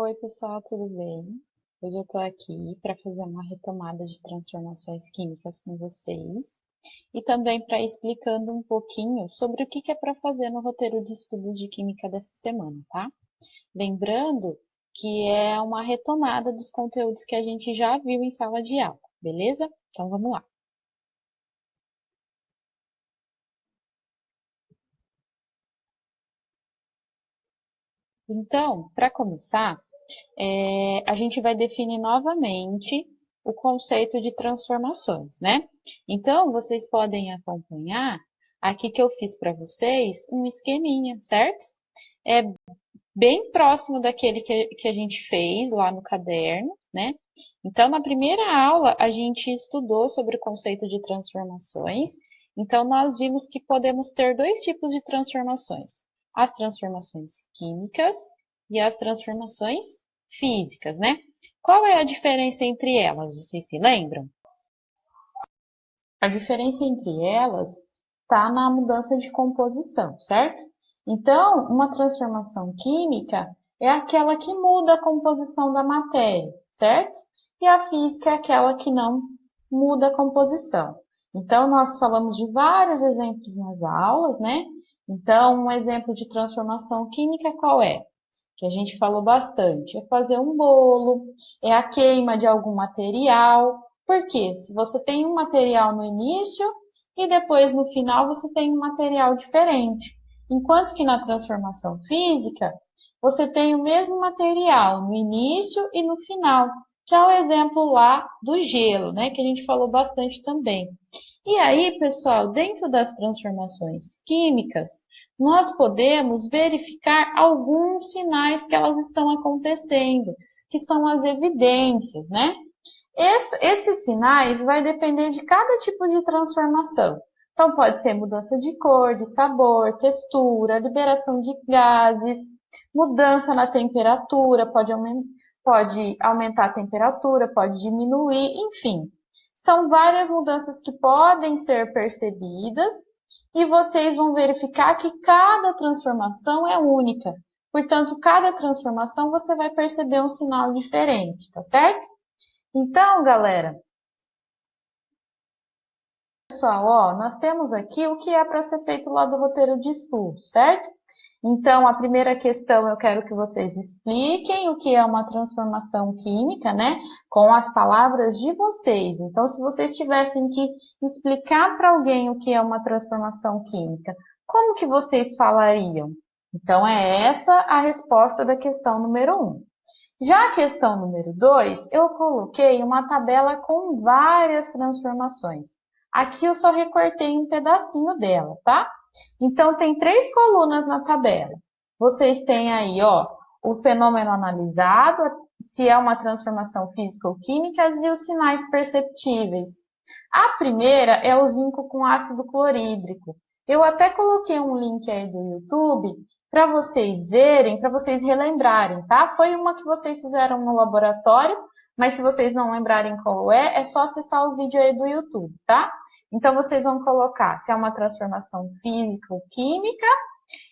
Oi, pessoal, tudo bem? Hoje eu estou aqui para fazer uma retomada de transformações químicas com vocês e também para ir explicando um pouquinho sobre o que é para fazer no roteiro de estudos de química dessa semana, tá? Lembrando que é uma retomada dos conteúdos que a gente já viu em sala de aula, beleza? Então vamos lá. Então, para começar, a gente vai definir novamente o conceito de transformações, né? Então, vocês podem acompanhar aqui que eu fiz para vocês um esqueminha, certo? É bem próximo daquele que a gente fez lá no caderno, né? Então, na primeira aula, a gente estudou sobre o conceito de transformações. Então, nós vimos que podemos ter dois tipos de transformações: as transformações químicas e as transformações físicas, né? Qual é a diferença entre elas? Vocês se lembram? A diferença entre elas está na mudança de composição, certo? Então, uma transformação química é aquela que muda a composição da matéria, certo? E a física é aquela que não muda a composição. Então, nós falamos de vários exemplos nas aulas, né? Então, um exemplo de transformação química qual é? Que a gente falou bastante, é fazer um bolo, é a queima de algum material. Porque se você tem um material no início e depois no final você tem um material diferente. Enquanto que na transformação física, você tem o mesmo material no início e no final, que é o exemplo lá do gelo, né, que a gente falou bastante também. E aí, pessoal, dentro das transformações químicas, nós podemos verificar alguns sinais que elas estão acontecendo, que são as evidências, né? Esses sinais vai depender de cada tipo de transformação. Então, pode ser mudança de cor, de sabor, textura, liberação de gases, mudança na temperatura, pode aumentar a temperatura, pode diminuir, enfim. São várias mudanças que podem ser percebidas e vocês vão verificar que cada transformação é única. Portanto, cada transformação você vai perceber um sinal diferente, tá certo? Então, galera, pessoal, ó, nós temos aqui o que é para ser feito lá do roteiro de estudo, certo? Então, a primeira questão eu quero que vocês expliquem o que é uma transformação química, né? Com as palavras de vocês. Então, se vocês tivessem que explicar para alguém o que é uma transformação química, como que vocês falariam? Então, é essa a resposta da questão número 1. Já a questão número 2, eu coloquei uma tabela com várias transformações. Aqui eu só recortei um pedacinho dela, tá? Então, tem 3 colunas na tabela. Vocês têm aí, ó, o fenômeno analisado, se é uma transformação física ou química, e os sinais perceptíveis. A primeira é o zinco com ácido clorídrico. Eu até coloquei um link aí do YouTube para vocês verem, para vocês relembrarem, tá? Foi uma que vocês fizeram no laboratório, mas se vocês não lembrarem qual é só acessar o vídeo aí do YouTube, tá? Então, vocês vão colocar se é uma transformação física ou química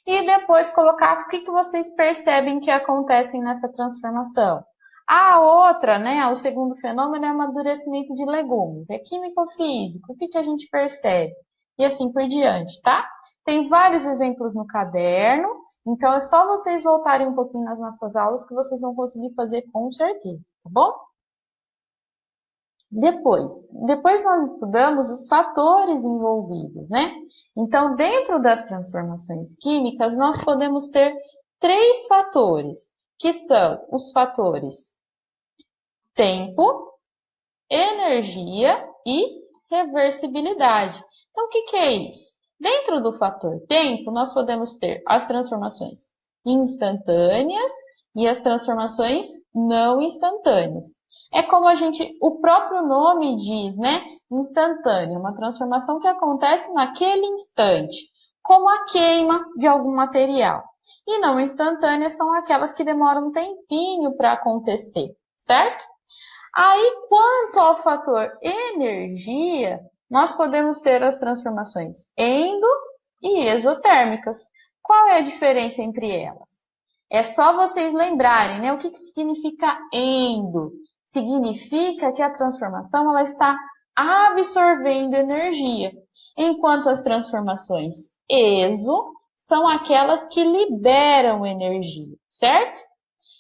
e depois colocar o que vocês percebem que acontece nessa transformação. A outra, né, o segundo fenômeno é o amadurecimento de legumes. É químico ou físico? O que a gente percebe? E assim por diante, tá? Tem vários exemplos no caderno, então é só vocês voltarem um pouquinho nas nossas aulas que vocês vão conseguir fazer com certeza, tá bom? Depois nós estudamos os fatores envolvidos, né? Então, dentro das transformações químicas, nós podemos ter 3 fatores, que são os fatores tempo, energia e reversibilidade. Então, o que é isso? Dentro do fator tempo, nós podemos ter as transformações instantâneas e as transformações não instantâneas. É como o próprio nome diz, né? Instantânea, uma transformação que acontece naquele instante, como a queima de algum material. E não instantâneas são aquelas que demoram um tempinho para acontecer, certo? Aí, quanto ao fator energia, nós podemos ter as transformações endo e exotérmicas. Qual é a diferença entre elas? É só vocês lembrarem, né? O que significa endo? Significa que a transformação ela está absorvendo energia, enquanto as transformações exo são aquelas que liberam energia, certo?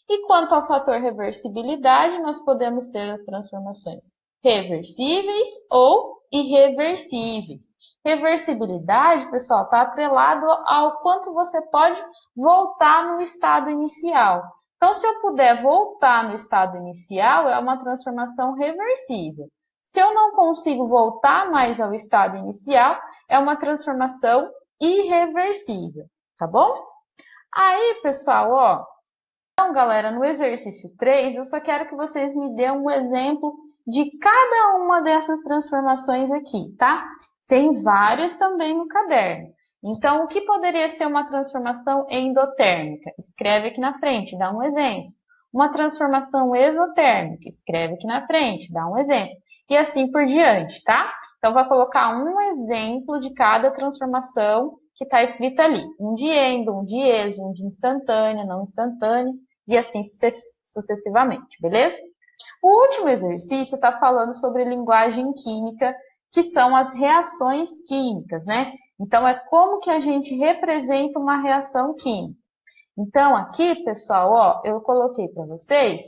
E quanto ao fator reversibilidade, nós podemos ter as transformações reversíveis ou irreversíveis. Reversibilidade, pessoal, está atrelado ao quanto você pode voltar no estado inicial. Então, se eu puder voltar no estado inicial, é uma transformação reversível. Se eu não consigo voltar mais ao estado inicial, é uma transformação irreversível, tá bom? Aí, pessoal, ó, então, galera, no exercício 3, eu só quero que vocês me dêem um exemplo de cada uma dessas transformações aqui, tá? Tem várias também no caderno. Então, o que poderia ser uma transformação endotérmica? Escreve aqui na frente, dá um exemplo. Uma transformação exotérmica? Escreve aqui na frente, dá um exemplo. E assim por diante, tá? Então, vai colocar um exemplo de cada transformação que está escrita ali. Um de endo, um de exo, um de instantânea, não instantânea, e assim sucessivamente, beleza? O último exercício está falando sobre linguagem química, que são as reações químicas, né? Então, é como que a gente representa uma reação química. Então, aqui, pessoal, ó, eu coloquei para vocês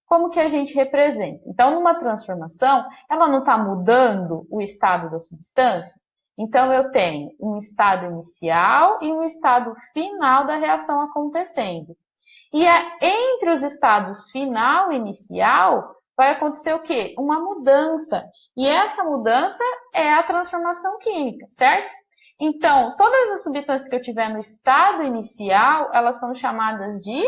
como que a gente representa. Então, numa transformação, ela não está mudando o estado da substância? Então, eu tenho um estado inicial e um estado final da reação acontecendo. E entre os estados final e inicial, vai acontecer o quê? Uma mudança. E essa mudança é a transformação química, certo? Então, todas as substâncias que eu tiver no estado inicial, elas são chamadas de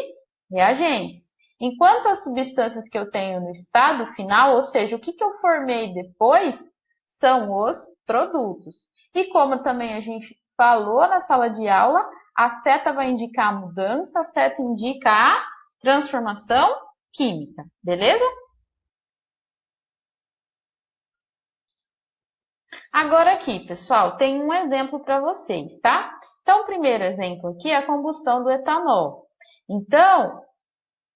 reagentes. Enquanto as substâncias que eu tenho no estado final, ou seja, o que eu formei depois, são os produtos. E como também a gente falou na sala de aula, a seta vai indicar a mudança, a seta indica a transformação química, beleza? Agora aqui, pessoal, tem um exemplo para vocês, tá? Então, o primeiro exemplo aqui é a combustão do etanol. Então,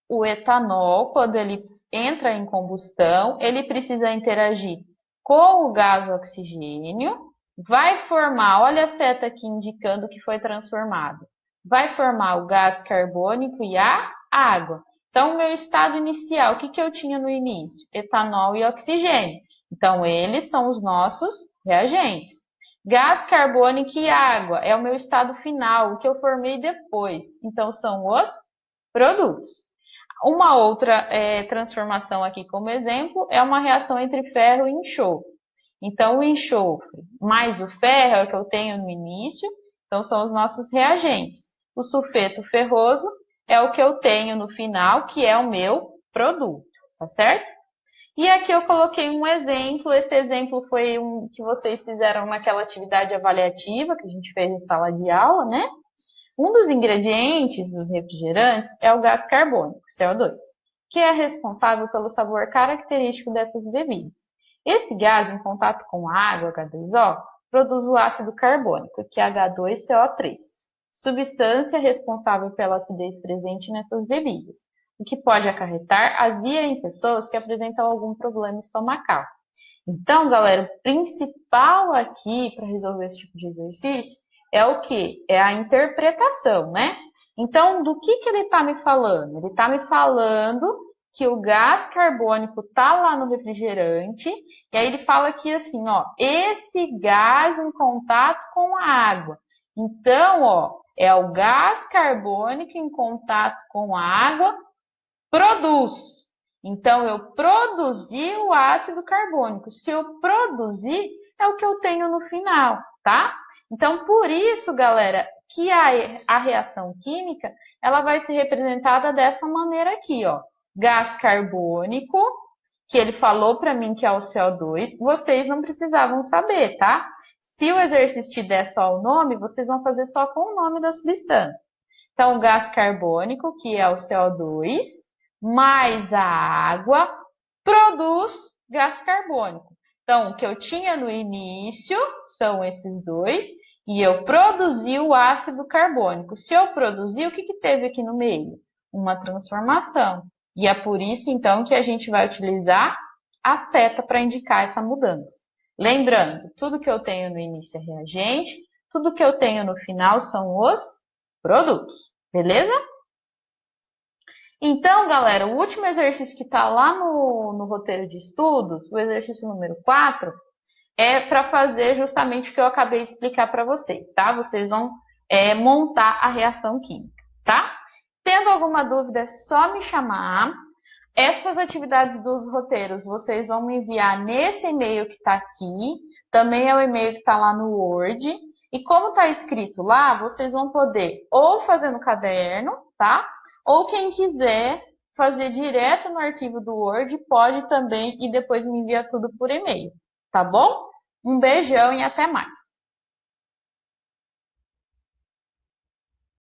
o etanol, quando ele entra em combustão, ele precisa interagir com o gás oxigênio, vai formar, olha a seta aqui indicando que foi transformado, vai formar o gás carbônico e a água. Então, o meu estado inicial, o que eu tinha no início? Etanol e oxigênio. Então, eles são os nossos reagentes. Gás carbônico e água é o meu estado final, o que eu formei depois. Então, são os produtos. Uma outra transformação aqui como exemplo é uma reação entre ferro e enxofre. Então, o enxofre mais o ferro é o que eu tenho no início, então são os nossos reagentes. O sulfeto ferroso é o que eu tenho no final, que é o meu produto, tá certo? E aqui eu coloquei um exemplo, esse exemplo foi um que vocês fizeram naquela atividade avaliativa que a gente fez em sala de aula, né? Um dos ingredientes dos refrigerantes é o gás carbônico, CO2, que é responsável pelo sabor característico dessas bebidas. Esse gás, em contato com a água, H2O, produz o ácido carbônico, que é H2CO3, substância responsável pela acidez presente nessas bebidas, o que pode acarretar azia em pessoas que apresentam algum problema estomacal. Então, galera, o principal aqui para resolver esse tipo de exercício é o que? É a interpretação, né? Então, do que ele está me falando? Ele está me falando que o gás carbônico está lá no refrigerante, e aí ele fala aqui assim, ó, esse gás em contato com a água. Então, ó, é o gás carbônico em contato com a água produz. Então, eu produzi o ácido carbônico. Se eu produzir, é o que eu tenho no final, tá? Então, por isso, galera, que a reação química, ela vai ser representada dessa maneira aqui, ó. Gás carbônico, que ele falou para mim que é o CO2, vocês não precisavam saber, tá? Se o exercício te der só o nome, vocês vão fazer só com o nome da substância. Então, o gás carbônico, que é o CO2, mais a água, produz gás carbônico. Então, o que eu tinha no início são esses dois, e eu produzi o ácido carbônico. Se eu produzi, o que que teve aqui no meio? Uma transformação. E é por isso, então, que a gente vai utilizar a seta para indicar essa mudança. Lembrando, tudo que eu tenho no início é reagente, tudo que eu tenho no final são os produtos. Beleza? Então, galera, o último exercício que está lá no roteiro de estudos, o exercício número 4, é para fazer justamente o que eu acabei de explicar para vocês, tá? Vocês vão montar a reação química, tá? Tendo alguma dúvida, é só me chamar. Essas atividades dos roteiros vocês vão me enviar nesse e-mail que está aqui. Também é o e-mail que está lá no Word. E como está escrito lá, vocês vão poder ou fazer no caderno, tá? Ou quem quiser fazer direto no arquivo do Word, pode também e depois me envia tudo por e-mail, tá bom? Um beijão e até mais!